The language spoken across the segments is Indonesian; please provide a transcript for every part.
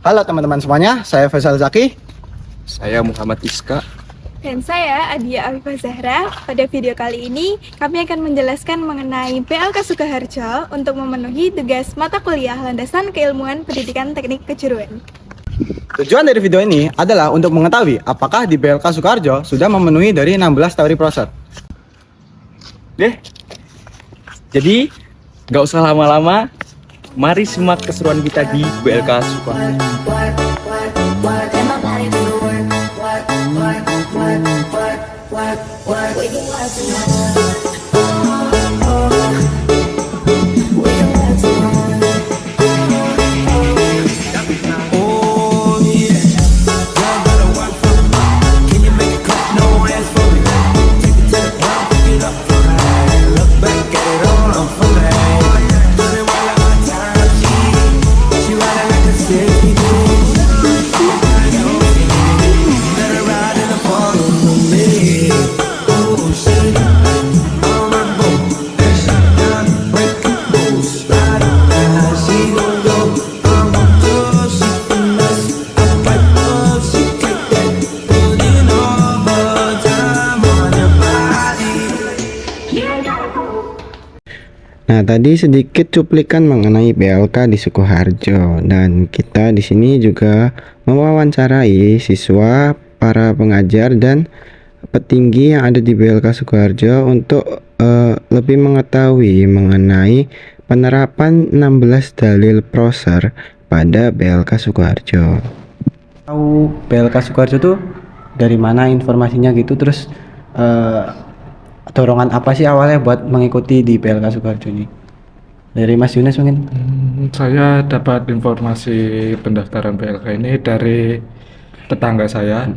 Halo teman-teman semuanya, saya Faisal Zaki. Saya Muhammad Iska. Dan saya Adia Afifah Zahra. Pada video kali ini, kami akan menjelaskan mengenai PLK Sukoharjo untuk memenuhi tugas mata kuliah landasan keilmuan pendidikan teknik kejuruan. Tujuan dari video ini adalah untuk mengetahui apakah di PLK Sukoharjo sudah memenuhi dari 16 teori proses. Jadi, nggak usah lama-lama, mari simak keseruan kita di BLK Sukoharjo. Nah, tadi sedikit cuplikan mengenai PLK di Sukoharjo, dan kita di sini juga mewawancarai siswa, para pengajar dan petinggi yang ada di PLK Sukoharjo untuk lebih mengetahui mengenai penerapan 16 dalil proser pada PLK Sukoharjo. Tahu PLK Sukoharjo tuh dari mana informasinya gitu, terus dorongan apa sih awalnya buat mengikuti di PLK Sukoharjo ini? Dari Mas Yunus mungkin? Saya dapat informasi pendaftaran PLK ini dari tetangga saya,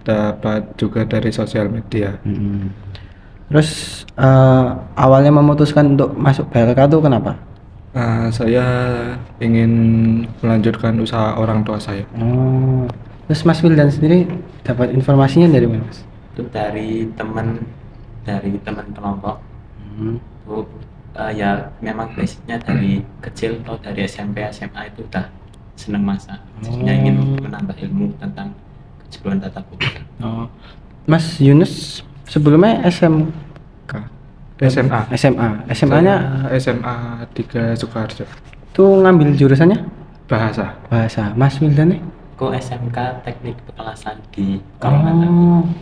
dapat juga dari sosial media. Terus awalnya memutuskan untuk masuk PLK tuh kenapa? Saya ingin melanjutkan usaha orang tua saya. Terus Mas Wildan sendiri dapat informasinya dari mana, Mas? Itu dari teman kelompok. Itu ya memang basicnya dari kecil atau dari SMP SMA itu udah seneng masak, jadinya ingin menambah ilmu tentang kejuruan tata boga. Mas Yunus sebelumnya SMA-nya SMA 3 Sukoharjo. tuh ngambil jurusannya Bahasa. Mas Wildan nih? Kok SMK Teknik Pengelasan di Kalongan.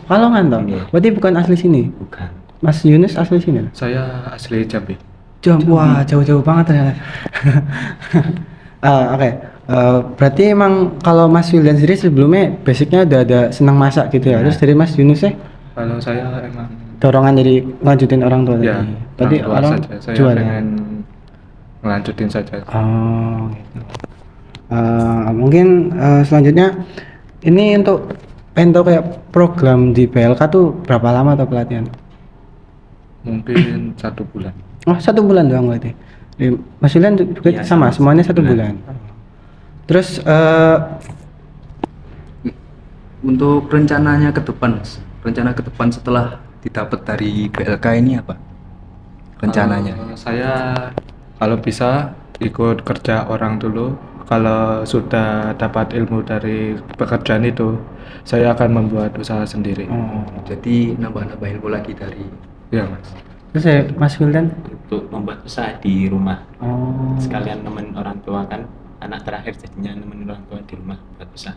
Kalongan toh? Iya. Berarti bukan asli sini? Bukan. Mas Yunus asli sini? Saya asli Jambi. Wah, jauh-jauh banget ternyata. Oke. Berarti emang kalau Mas Wildan sendiri sebelumnya basicnya udah ada senang masak gitu ya? Terus dari Mas Yunus ya? Kalau saya emang Dorongan dari ngelanjutin orang tua ya, tadi? Tadi tua orang saja. Saya jual ya? pengen ngelanjutin saja. Gitu. Mungkin selanjutnya ini untuk pengen tahu kayak program di PLK tuh berapa lama atau pelatihan? Mungkin 1 bulan. Oh, 1 bulan doang berarti. Mas Wildan juga Iya, sama, sama, semuanya 1 1 bulan. Terus Untuk rencananya ke depan, Mas. Rencana ke depan setelah didapat dari BLK ini apa? Rencananya? Saya kalau bisa ikut kerja orang dulu. Kalau sudah dapat ilmu dari pekerjaan itu, saya akan membuat usaha sendiri. Jadi nambah-nambah ilmu lagi dari Ya, Mas. terus ya Mas Wildan? Untuk membuat usaha di rumah. Oh. Sekalian nemenin orang tua, kan anak terakhir, jadinya nemenin orang tua di rumah buat usaha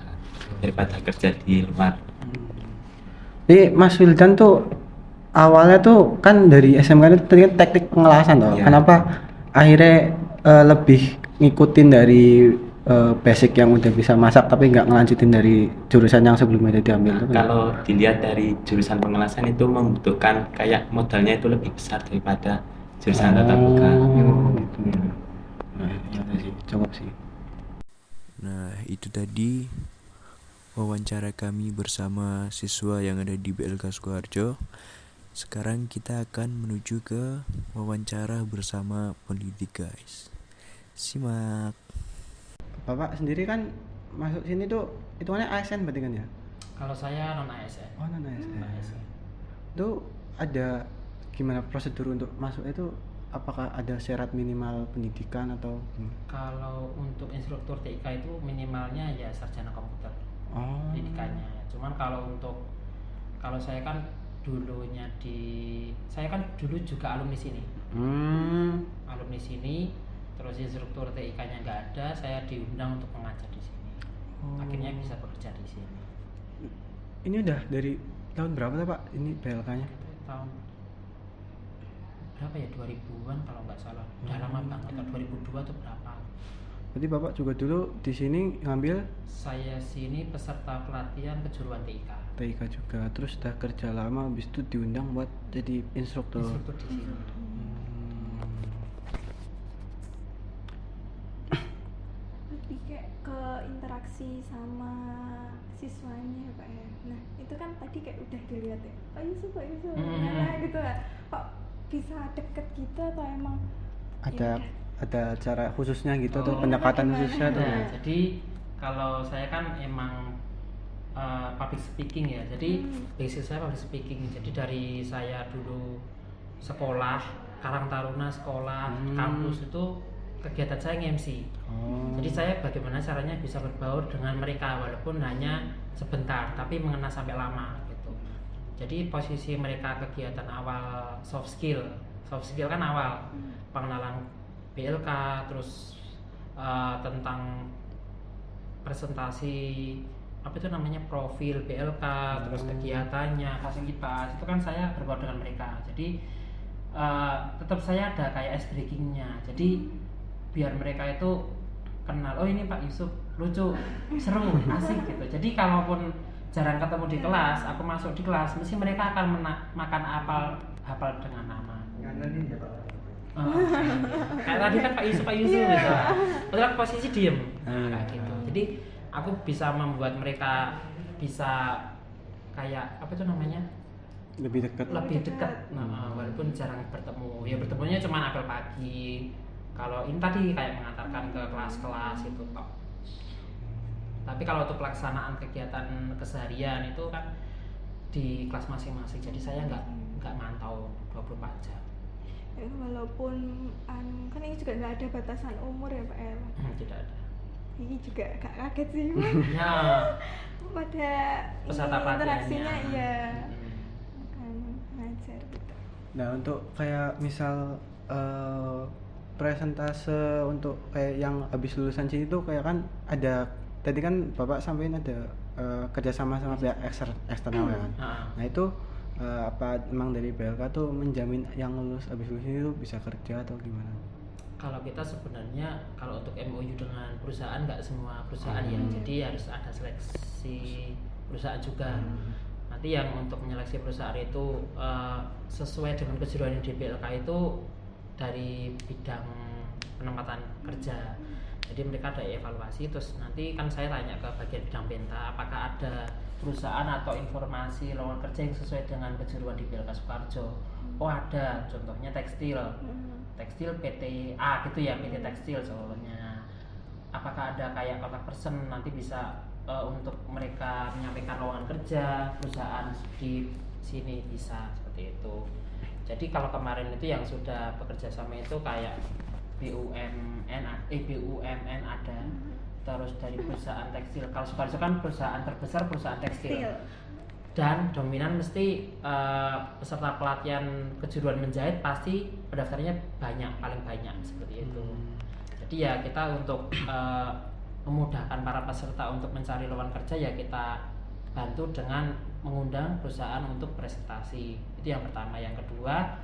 daripada kerja di luar. Jadi Mas Wildan tuh awalnya tuh kan dari SMK itu tadi kan teknik pengelasan toh. Iya. Kenapa akhirnya lebih ngikutin dari basic yang udah bisa masak tapi nggak ngelanjutin dari jurusan yang sebelumnya diambil tuh? Kalau dilihat dari jurusan pengelasan itu membutuhkan kayak modalnya itu lebih besar daripada jurusan tata boga. Gitu. Nah, iya sih, cukup sih. Nah, itu tadi wawancara kami bersama siswa yang ada di BLK Sukoharjo. Sekarang kita akan menuju ke wawancara bersama pendidik, guys. Simak. Bapak sendiri kan masuk sini tuh hitungannya ASN berarti kan ya? Kalau saya non ASN. Oh, non ASN. ASN. Itu ada gimana prosedur untuk masuk itu? Apakah ada syarat minimal pendidikan atau gimana? Kalau untuk instruktur TK itu minimal nominalnya ya sarjana komputer Oh. pendidikannya. Cuman kalau saya kan saya kan dulu juga alumni sini. Alumni sini, terus instruktur TIK-nya nggak ada, saya diundang untuk mengajar di sini. Akhirnya bisa bekerja di sini. Ini udah dari tahun berapa tuh Pak? Ini PLK-nya? Tahun berapa ya, 2000-an kalau nggak salah. Udah lama banget, 2002 tuh berapa. Berarti Bapak juga dulu di sini ngambil Saya sini peserta pelatihan kejuruan TIK. TIK juga, terus udah kerja lama, habis itu diundang buat jadi instruktur. Instruktur di sini. Lebih kayak ke interaksi sama siswanya ya Pak ya. Nah itu kan tadi kayak udah dilihat ya, Pak Yusuf nah gitu lah. Kok bisa deket gitu atau emang Ada ya ada cara khususnya gitu tuh, Oh. pendekatan Gimana? khususnya tuh. Nah, jadi kalau saya kan emang public speaking ya, jadi basic saya public speaking. Jadi dari saya dulu sekolah, Karang Taruna sekolah, kampus itu kegiatan saya nge-MC. Jadi saya bagaimana caranya bisa berbaur dengan mereka walaupun hanya sebentar, tapi mengena sampai lama gitu. Jadi posisi mereka kegiatan awal soft skill kan awal pengenalan BLK, terus tentang presentasi apa itu namanya profil BLK, terus kegiatannya, fasilitas itu kan saya berbaur dengan mereka. Jadi tetap saya ada kayak ice breakingnya. Jadi biar mereka itu kenal, oh ini Pak Yusuf lucu, seru, asik gitu. Jadi kalaupun jarang ketemu di kelas, aku masuk di kelas, mesti mereka akan makan hafal dengan nama. Kayak tadi kan Pak Yusuf gitu. Padahal posisi diem, kayak gitu. Jadi aku bisa membuat mereka bisa kayak apa itu namanya? Lebih dekat. Lebih dekat. Nah, walaupun jarang bertemu. Ya bertemunya cuma apel pagi. Kalau ini tadi kayak mengantarkan ke kelas-kelas itu tok. Tapi kalau untuk pelaksanaan kegiatan keseharian itu kan di kelas masing-masing. Jadi saya nggak mantau 24 jam. ya, walaupun kan ini juga nggak ada batasan umur ya Pak ya. Tidak ada. Ini juga agak kaget sih Ya, pada peserta ini, pelatihannya. interaksinya iya kan ngajar gitu. Nah, untuk kayak misal presentase untuk kayak yang habis lulusan sini tuh kayak kan ada, tadi kan Bapak sampaikan ada kerjasama sama pihak eksternal ya kan. Nah itu apa emang dari BLK tuh menjamin yang habis lulus ini tuh bisa kerja atau gimana? Kalau kita sebenarnya kalau untuk MOU dengan perusahaan nggak semua perusahaan ya, jadi harus ada seleksi perusahaan juga. Nanti yang untuk menyeleksi perusahaan itu sesuai dengan kejuruan di BLK itu dari bidang penempatan kerja. Jadi mereka ada evaluasi, terus nanti kan saya tanya ke bagian bidang penta, apakah ada perusahaan atau informasi lowongan kerja yang sesuai dengan kejuruan di BLK Sukoharjo. Oh ada, contohnya tekstil PT A gitu ya, PT Tekstil soalnya. Apakah ada kayak kontak person nanti bisa untuk mereka menyampaikan lowongan kerja perusahaan di sini bisa seperti itu. Jadi kalau kemarin itu yang sudah bekerja sama itu kayak BUMN ada, terus dari perusahaan tekstil. Kalau Sukoharjo kan perusahaan terbesar perusahaan tekstil. Dan dominan mesti peserta pelatihan kejuruan menjahit pasti pendaftarnya paling banyak seperti itu. Jadi ya kita untuk memudahkan para peserta untuk mencari lowongan kerja ya kita bantu dengan mengundang perusahaan untuk presentasi. Itu yang pertama. Yang kedua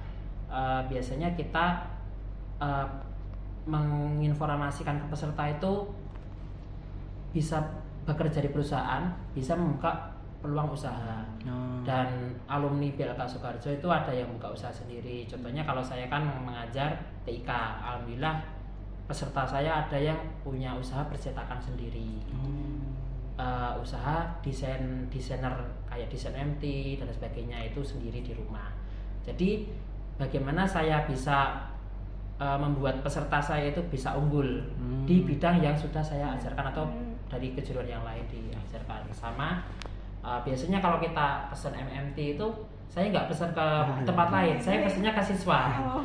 biasanya kita menginformasikan ke peserta itu bisa bekerja di perusahaan, bisa membuka peluang usaha. Dan alumni BLK Sukoharjo itu ada yang buka usaha sendiri. Contohnya kalau saya kan mengajar TIK, alhamdulillah peserta saya ada yang punya usaha percetakan sendiri. Usaha desainer kayak desain MT dan sebagainya itu sendiri di rumah. Jadi bagaimana saya bisa membuat peserta saya itu bisa unggul di bidang yang sudah saya ajarkan atau dari kejuruan yang lain diajarkan. Sama biasanya kalau kita pesan MMT itu saya nggak pesan ke tempat lain, saya pesannya ke siswa.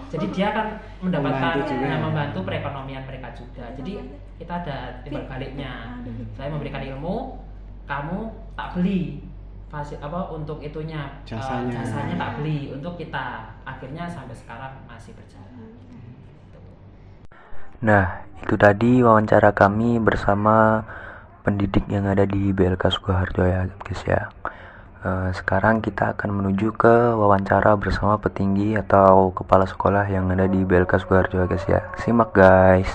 Jadi dia akan mendapatkan membantu perekonomian mereka juga. Jadi kita ada timbal baliknya. Saya memberikan ilmu, kamu tak beli untuk itunya, jasanya tak beli untuk kita. Akhirnya sampai sekarang masih berjalan. Nah, itu tadi wawancara kami bersama pendidik yang ada di BLK Sukoharjo ya guys ya. Sekarang kita akan menuju ke wawancara bersama petinggi atau kepala sekolah yang ada di BLK Sukoharjo guys ya. Simak guys.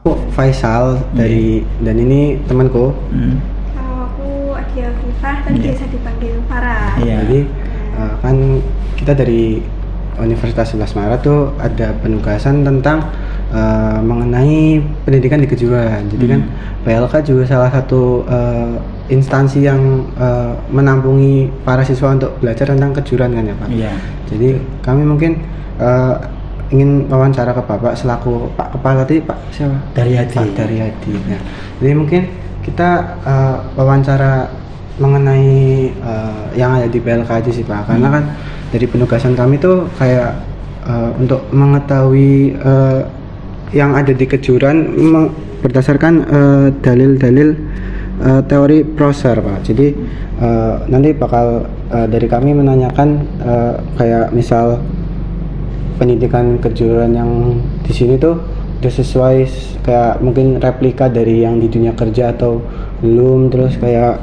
Aku Faisal dan ini temanku. Aku Adia Fifah, tapi biasa dipanggil Farah. Jadi kan kita dari Universitas 11 Maret tuh ada penugasan tentang mengenai pendidikan di kejuruan. Jadi kan PLK juga salah satu instansi yang menampungi para siswa untuk belajar tentang kejuruan kan ya Pak. Iya. Jadi kami mungkin ingin wawancara ke Bapak selaku Pak Kepala tadi Pak siapa? Daryadi. Pak Daryadi. Nah, jadi mungkin kita wawancara mengenai yang ada di PLK aja sih Pak. Karena kan dari penugasan kami tuh kayak untuk mengetahui yang ada di kejuruan berdasarkan dalil-dalil teori Prosser Pak. Jadi nanti bakal dari kami menanyakan kayak misal pendidikan kejuruan yang di sini tuh udah sesuai kayak mungkin replika dari yang di dunia kerja atau belum, terus kayak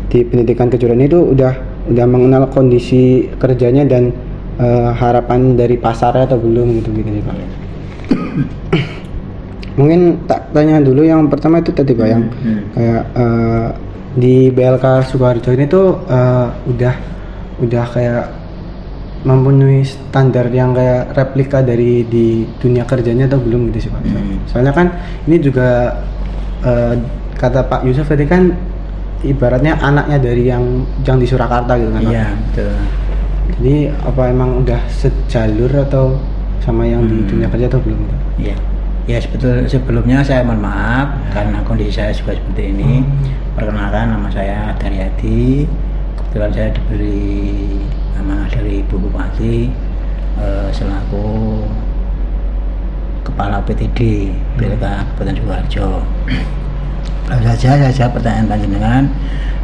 di pendidikan kejuruan itu udah mengenal kondisi kerjanya dan harapan dari pasarnya atau belum gitu Pak. Mungkin tak tanya dulu yang pertama itu tadi Pak, yang kayak di BLK Sukoharjo ini tuh udah kayak mempunyai standar yang kayak replika dari di dunia kerjanya atau belum gitu sih Pak. Soalnya kan ini juga kata Pak Yusuf tadi kan ibaratnya anaknya dari yang di Surakarta gitu kan Pak. Iya, betul. Jadi apa emang udah sejalur atau sama yang di dunia kerja atau belum? Iya. Ya sebelumnya saya mohon maaf karena kondisi saya juga seperti ini. Perkenalkan, nama saya Daryadi. Kebetulan saya diberi amanah dari Ibu Bupati selaku Kepala PTD BLK Kabupaten Sukoharjo. Lalu saja pertanyaan panjenengan.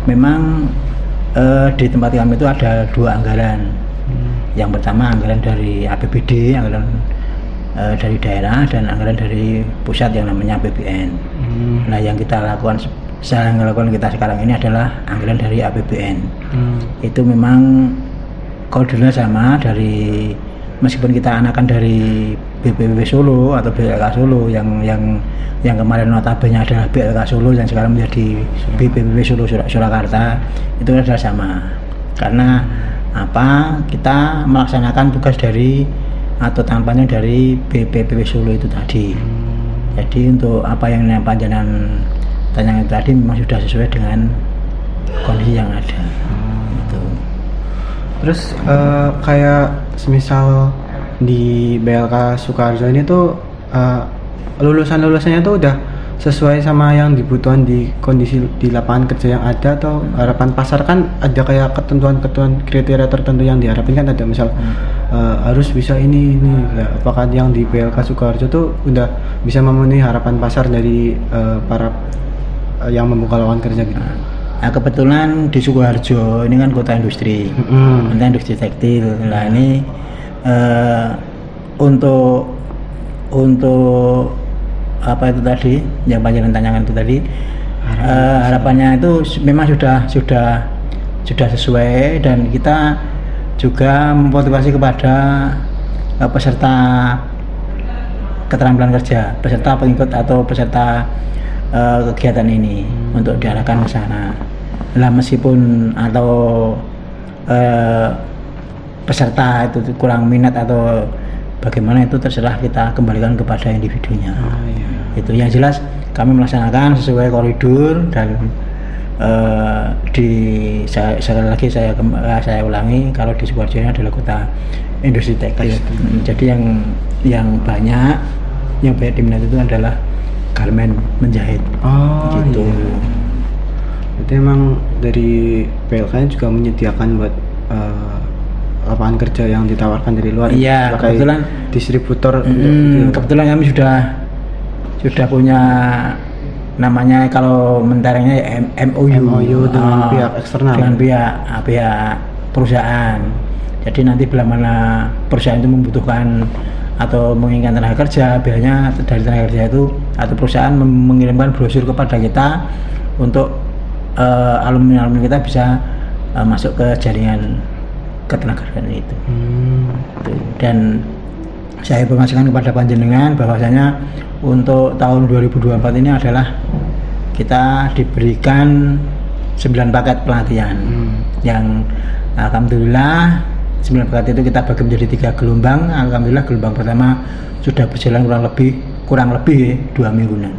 Memang di tempat kami itu ada dua anggaran. Yang pertama anggaran dari APBD, anggaran dari daerah, dan anggaran dari pusat yang namanya APBN. Nah, yang kita lakukan kita sekarang ini adalah anggaran dari APBN. Itu memang kodenya sama dari, meskipun kita anakan dari BPWP Solo atau BLK Solo yang kemarin notabene adalah BLK Solo yang sekarang menjadi BPWP Solo Surakarta, itu adalah sama. Karena kita melaksanakan tugas dari atau tahapannya dari BPWP Solo itu tadi. Jadi untuk apa yang panjenengan tanyakan tadi memang sudah sesuai dengan kondisi yang ada. Gitu. Terus kayak semisal di BLK Sukoharjo ini tuh lulusannya tuh udah sesuai sama yang dibutuhkan di kondisi di lapangan kerja yang ada, atau harapan pasar kan ada kayak ketentuan kriteria tertentu yang diharapin kan ada, misal harus bisa ini. Nah, apakah yang di BLK Sukoharjo tuh udah bisa memenuhi harapan pasar dari para yang membuka lowongan kerja gitu? Nah, kebetulan di Sukoharjo ini kan kota industri, kota industri tekstil. Nah, ini untuk apa itu tadi yang panjenengan tanyakan itu tadi, harapannya itu memang sudah sesuai, dan kita juga memotivasi kepada peserta keterampilan kerja, peserta pengikut atau peserta kegiatan ini untuk diarahkan ke sana. Lah meskipun atau peserta itu kurang minat atau bagaimana, itu terserah, kita kembalikan kepada individunya. Itu yang jelas kami melaksanakan sesuai koridor, dan sekali lagi saya ulangi, kalau di Sukoharjo ini adalah kota industri tekstil. Jadi yang banyak diminati itu adalah garmen menjahit. Gitu. Jadi emang dari PLK juga menyediakan buat lapangan kerja yang ditawarkan dari luar. Iya, sebagai kebetulan distributor. Kebetulan kami sudah punya namanya kalau mentaranya MOU dengan pihak eksternal. Dengan pihak perusahaan. Jadi nanti bila mana perusahaan itu membutuhkan atau menginginkan tenaga kerja, biasanya dari tenaga kerja itu atau perusahaan mengirimkan brosur kepada kita untuk alumni kita bisa masuk ke jaringan ketenagakerjaan itu. Dan saya informasikan kepada panjenengan bahwasanya untuk tahun 2024 ini adalah kita diberikan 9 paket pelatihan yang alhamdulillah 9 paket itu kita bagi menjadi 3 gelombang. Alhamdulillah gelombang pertama sudah berjalan kurang lebih 2 mingguan.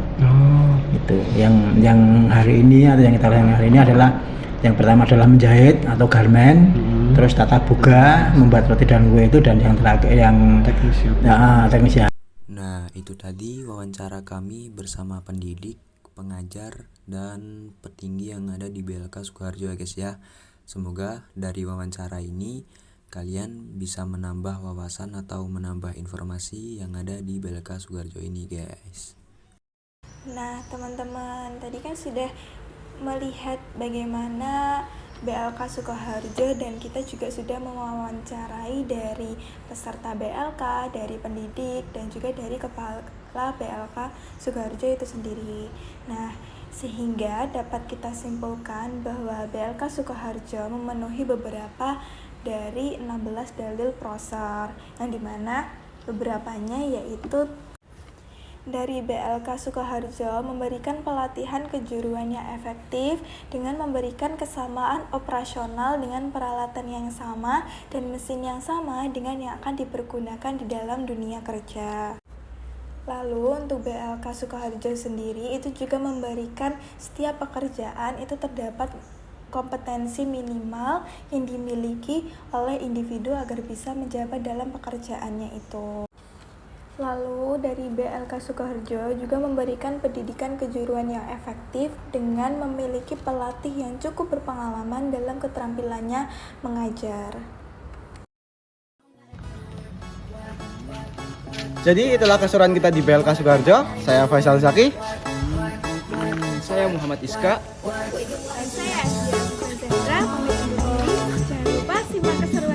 Itu yang hari ini atau yang kita lakukan hari ini adalah yang pertama adalah menjahit atau garmen, terus tata boga, membuat roti dan kue itu, dan yang terakhir yang teknisi. Nah, itu tadi wawancara kami bersama pendidik, pengajar, dan petinggi yang ada di BLK Sukoharjo ya guys ya. Semoga dari wawancara ini kalian bisa menambah wawasan atau menambah informasi yang ada di BLK Sukoharjo ini guys. Nah teman-teman, tadi kan sudah melihat bagaimana BLK Sukoharjo, dan kita juga sudah mewawancarai dari peserta BLK, dari pendidik, dan juga dari kepala BLK Sukoharjo itu sendiri. Nah, sehingga dapat kita simpulkan bahwa BLK Sukoharjo memenuhi beberapa dari 16 dalil prosor, yang dimana beberapanya yaitu dari BLK Sukoharjo memberikan pelatihan kejuruan yang efektif dengan memberikan kesamaan operasional dengan peralatan yang sama dan mesin yang sama dengan yang akan dipergunakan di dalam dunia kerja. Lalu untuk BLK Sukoharjo sendiri itu juga memberikan setiap pekerjaan itu terdapat kompetensi minimal yang dimiliki oleh individu agar bisa menjabat dalam pekerjaannya itu. Lalu dari BLK Sukoharjo juga memberikan pendidikan kejuruan yang efektif dengan memiliki pelatih yang cukup berpengalaman dalam keterampilannya mengajar. Jadi itulah keseruan kita di BLK Sukoharjo. Saya Faisal Zaki. Saya Muhammad Iska. Dan saya Asia Zahra, pamit undur diri. Jangan lupa simak keseruan